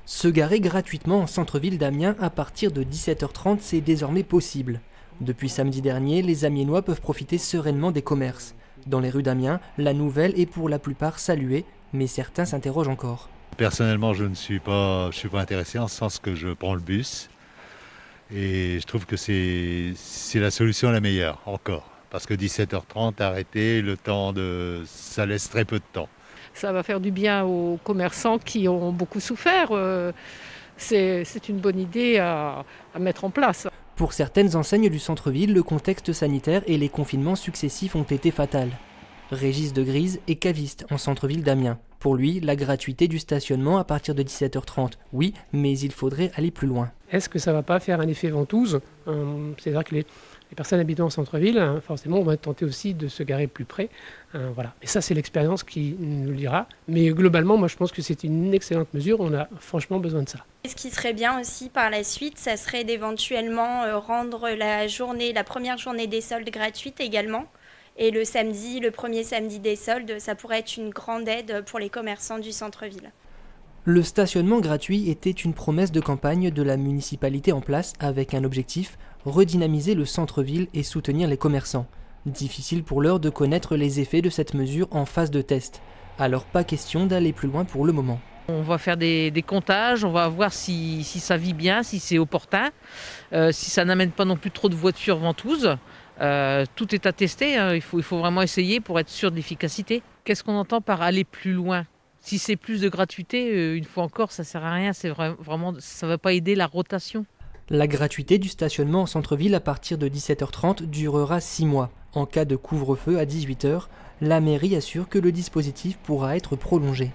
Se garer gratuitement en centre-ville d'Amiens à partir de 17h30, c'est désormais possible. Depuis samedi dernier, les Amiénois peuvent profiter sereinement des commerces. Dans les rues d'Amiens, la nouvelle est pour la plupart saluée, mais certains s'interrogent encore. Personnellement, je ne suis pas intéressé en ce sens que je prends le bus. Et je trouve que c'est la solution la meilleure, encore. Parce que 17h30, arrêter, ça laisse très peu de temps. Ça va faire du bien aux commerçants qui ont beaucoup souffert. C'est une bonne idée à mettre en place. Pour certaines enseignes du centre-ville, le contexte sanitaire et les confinements successifs ont été fatals. Régis de Grise est caviste en centre-ville d'Amiens. Pour lui, la gratuité du stationnement à partir de 17h30, oui, mais il faudrait aller plus loin. Est-ce que ça ne va pas faire un effet ventouse ? C'est-à-dire que les personnes habitant en centre-ville, forcément, vont être tentées aussi de se garer plus près. Voilà. Et ça, c'est l'expérience qui nous le dira. Mais globalement, moi, je pense que c'est une excellente mesure. On a franchement besoin de ça. Ce qui serait bien aussi par la suite, ça serait d'éventuellement rendre la première journée des soldes gratuite également. Et le premier samedi des soldes, ça pourrait être une grande aide pour les commerçants du centre-ville. Le stationnement gratuit était une promesse de campagne de la municipalité en place avec un objectif, redynamiser le centre-ville et soutenir les commerçants. Difficile pour l'heure de connaître les effets de cette mesure en phase de test. Alors pas question d'aller plus loin pour le moment. On va faire des comptages, on va voir si ça vit bien, si c'est opportun, si ça n'amène pas non plus trop de voitures ventouses. Tout est à tester, hein. Il faut vraiment essayer pour être sûr de l'efficacité. Qu'est-ce qu'on entend par aller plus loin ? Si c'est plus de gratuité, une fois encore, ça ne sert à rien, vraiment, ça ne va pas aider la rotation. La gratuité du stationnement en centre-ville à partir de 17h30 durera 6 mois. En cas de couvre-feu à 18h, la mairie assure que le dispositif pourra être prolongé.